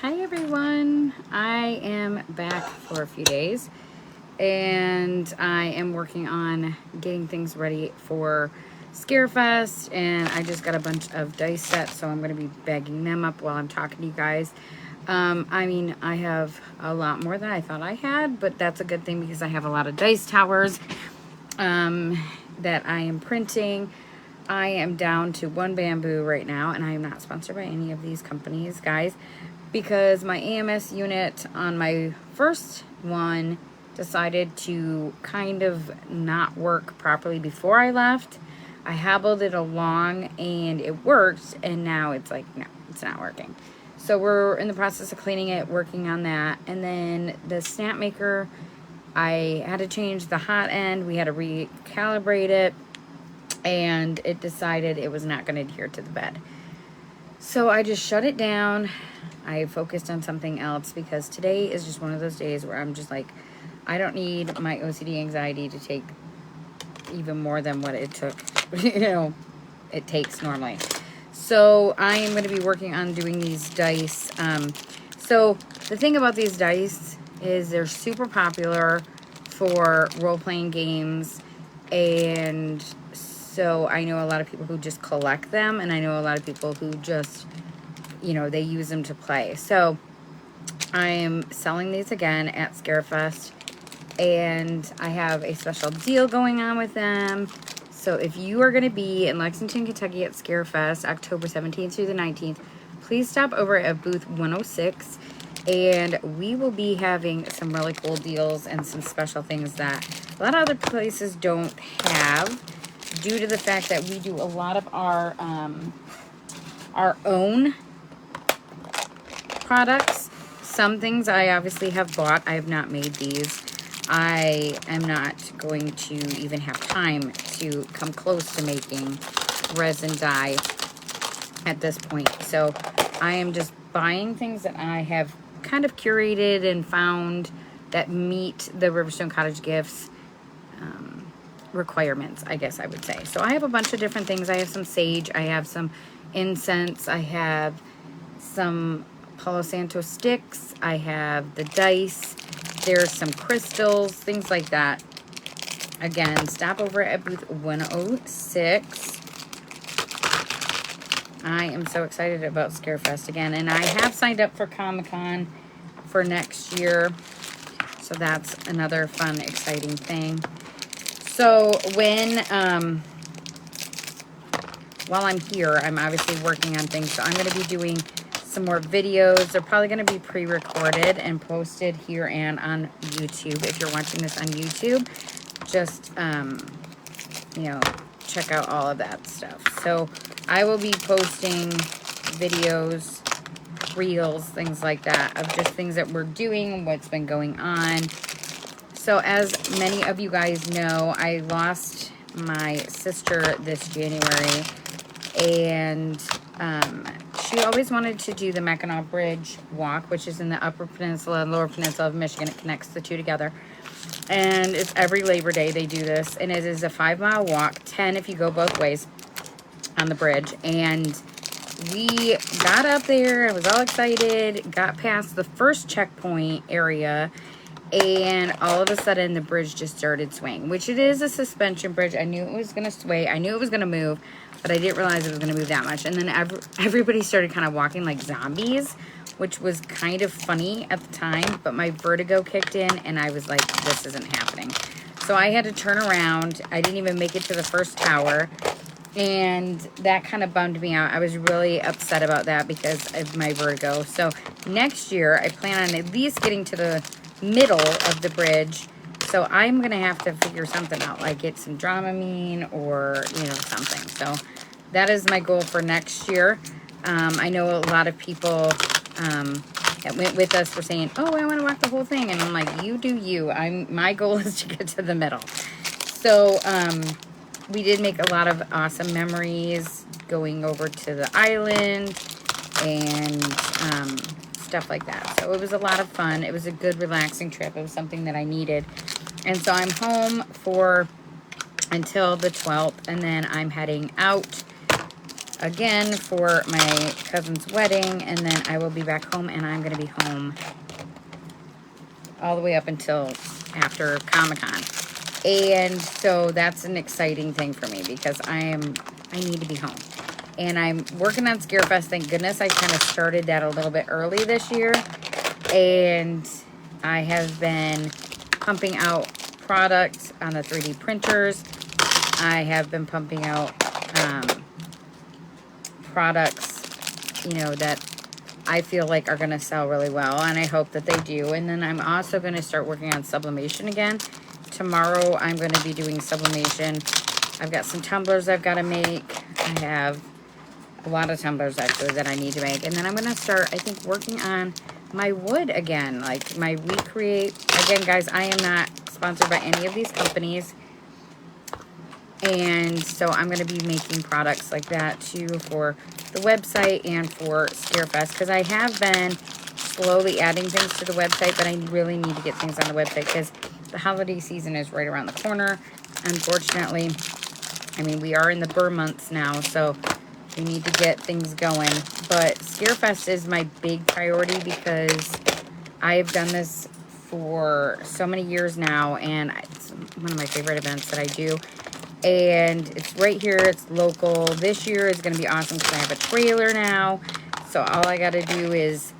Hi everyone, I am back for a few days and I am working on getting things ready for Scarefest, and I just got a bunch of dice sets, so I'm going to be bagging them up while I'm talking to you guys. I have a lot more than I thought I had, but that's a good thing because I have a lot of dice towers that I am printing. I am down to one bamboo right now, and I am not sponsored by any of these companies, guys, because my AMS unit on my first one decided to kind of not work properly before I left. I hobbled it along and it worked, and now it's like, no, it's not working. So we're in the process of cleaning it, working on that. And then the snap maker, I had to change the hot end. We had to recalibrate it, and it decided it was not going to adhere to the bed. So I just shut it down. I focused on something else because today is just one of those days where I'm just like, I don't need my OCD anxiety to take even more than what it took, it takes normally. So I am going to be working on doing these dice. So the thing about these dice is they're super popular for role-playing games, and so I know a lot of people who just collect them, and I know a lot of people who just, they use them to play. So I am selling these again at Scarefest, and I have a special deal going on with them. So if you are going to be in Lexington, Kentucky at Scarefest, October 17th through the 19th, please stop over at booth 106, and we will be having some really cool deals and some special things that a lot of other places don't have, due to the fact that we do a lot of our own products. Some things I obviously have bought. I have not made these. I am not going to even have time to come close to making resin dye at this point. So I am just buying things that I have kind of curated and found that meet the Riverstone Cottage Gifts requirements, I guess I would say. So I have a bunch of different things. I have some sage, I have some incense, I have some Palo Santo sticks, I have the dice, there's some crystals, things like that. Again, stop over at booth 106. I am so excited about Scarefest again, and I have signed up for Comic-Con for next year, so that's another fun, exciting thing. So while I'm here, I'm obviously working on things, so I'm going to be doing some more videos. They're probably going to be pre-recorded and posted here and on YouTube. If you're watching this on YouTube, just check out all of that stuff. So I will be posting videos, reels, things like that, of just things that we're doing, what's been going on. So as many of you guys know, I lost my sister this January, and she always wanted to do the Mackinac Bridge walk, which is in the Upper Peninsula and Lower Peninsula of Michigan. It connects the two together, and it's every Labor Day they do this, and it is a 5-mile walk, 10 if you go both ways on the bridge. And we got up there, I was all excited, got past the first checkpoint area, and all of a sudden the bridge just started swaying, which it is a suspension bridge. I knew it was going to sway, I knew it was going to move, but I didn't realize it was going to move that much. And then everybody started kind of walking like zombies, which was kind of funny at the time, but my vertigo kicked in and I was like, this isn't happening. So I had to turn around. I didn't even make it to the first tower, and that kind of bummed me out. I was really upset about that because of my vertigo. So next year I plan on at least getting to the middle of the bridge. So I'm gonna have to figure something out, like get some Dramamine or something. So that is my goal for next year. I know a lot of people that went with us were saying, oh, I want to walk the whole thing, and I'm like, you do you. My goal is to get to the middle. So we did make a lot of awesome memories going over to the island and stuff like that. So it was a lot of fun. It was a good, relaxing trip. It was something that I needed. And so I'm home until the 12th, and then I'm heading out again for my cousin's wedding, and then I will be back home, and I'm going to be home all the way up until after Comic-Con. And so that's an exciting thing for me because I need to be home. And I'm working on Scarefest. Thank goodness I kind of started that a little bit early this year. And I have been pumping out products on the 3D printers. I have been pumping out products, you know, that I feel like are going to sell really well. And I hope that they do. And then I'm also going to start working on sublimation again. Tomorrow I'm going to be doing sublimation. I've got some tumblers I've got to make. I have a lot of tumblers actually that I need to make. And then I'm going to start, I think, working on my wood again. Like my Recreate. Again, guys, I am not sponsored by any of these companies. And so I'm going to be making products like that too for the website and for Scarefest. Because I have been slowly adding things to the website, but I really need to get things on the website because the holiday season is right around the corner. Unfortunately, I mean, we are in the burr months now, so we need to get things going. But Scarefest is my big priority because I have done this for so many years now, and it's one of my favorite events that I do. And it's right here, it's local. This year is going to be awesome because I have a trailer now. So all I got to do is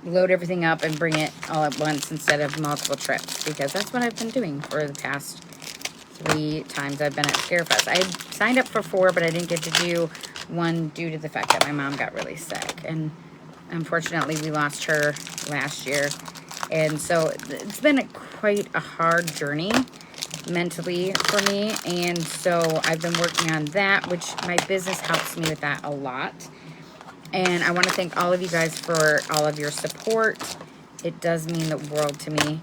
load everything up and bring it all at once instead of multiple trips, because that's what I've been doing for the past 3 times I've been at Scarefest. I signed up for 4, but I didn't get to do one due to the fact that my mom got really sick, and unfortunately we lost her last year. And so it's been quite a hard journey mentally for me, and so I've been working on that, which my business helps me with that a lot. And I want to thank all of you guys for all of your support. It does mean the world to me.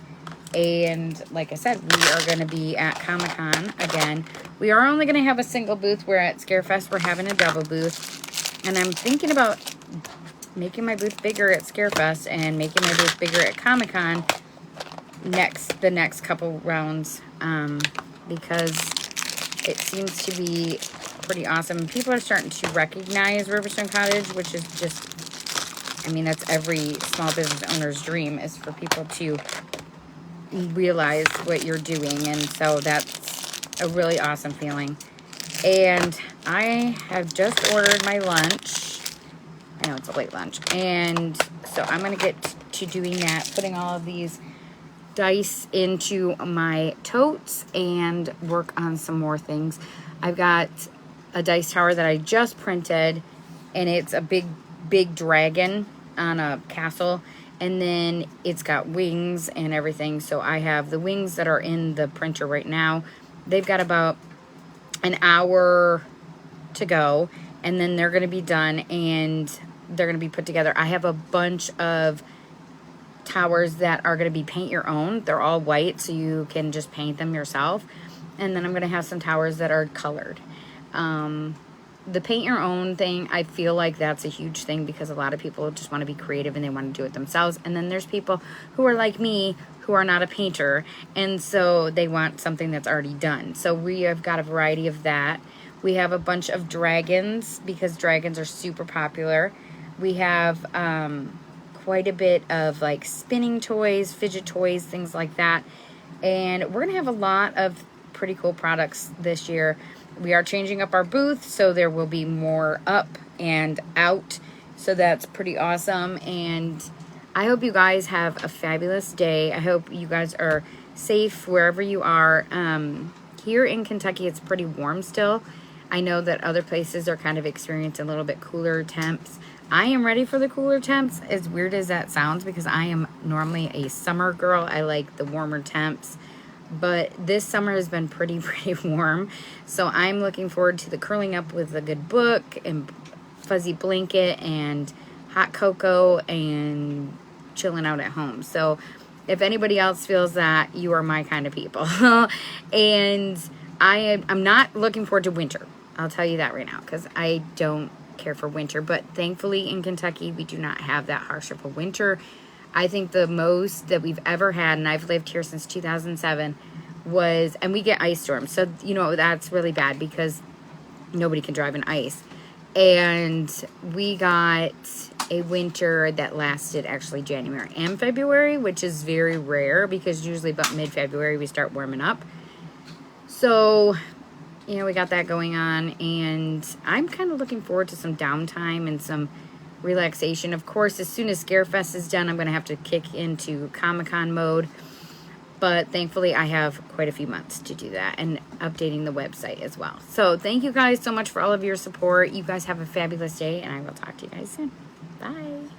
And like I said, we are going to be at Comic-Con again. We are only going to have a single booth. We're at Scarefest. We're having a double booth. And I'm thinking about making my booth bigger at Scarefest and making my booth bigger at Comic-Con the next couple rounds, because it seems to be pretty awesome. People are starting to recognize Riverstone Cottage, which is just, I mean, that's every small business owner's dream, is for people to realize what you're doing. And so that's a really awesome feeling. And I have just ordered my lunch. I know it's a late lunch. And so I'm going to get to doing that, putting all of these dice into my totes and work on some more things. I've got a dice tower that I just printed, and it's a big dragon on a castle, and then it's got wings and everything. So I have the wings that are in the printer right now. They've got about an hour to go, and then they're going to be done and they're going to be put together. I have a bunch of towers that are going to be paint your own. They're all white, so you can just paint them yourself. And then I'm going to have some towers that are colored. The paint your own thing, I feel like that's a huge thing because a lot of people just want to be creative and they want to do it themselves. And then there's people who are like me, who are not a painter, and so they want something that's already done. So we have got a variety of that. We have a bunch of dragons because dragons are super popular. We have quite a bit of like spinning toys, fidget toys, things like that. And we're going to have a lot of pretty cool products this year. We are changing up our booth, so there will be more up and out. So that's pretty awesome. And I hope you guys have a fabulous day. I hope you guys are safe wherever you are. Here in Kentucky, it's pretty warm still. I know that other places are kind of experiencing a little bit cooler temps. I am ready for the cooler temps, as weird as that sounds, because I am normally a summer girl. I like the warmer temps. But this summer has been pretty warm. So I'm looking forward to the curling up with a good book and fuzzy blanket and hot cocoa and chilling out at home. So if anybody else feels that, you are my kind of people. And I'm not looking forward to winter. I'll tell you that right now, because I don't care for winter. But thankfully in Kentucky, we do not have that harsh of a winter. I think the most that we've ever had, and I've lived here since 2007, was, and we get ice storms. So, you know, that's really bad because nobody can drive in ice. And we got a winter that lasted actually January and February, which is very rare because usually about mid-February we start warming up. So, you know, we got that going on, and I'm kind of looking forward to some downtime and some relaxation. Of course, as soon as Scarefest is done, I'm going to have to kick into Comic-Con mode. But thankfully, I have quite a few months to do that and updating the website as well. So thank you guys so much for all of your support. You guys have a fabulous day, and I will talk to you guys soon. Bye.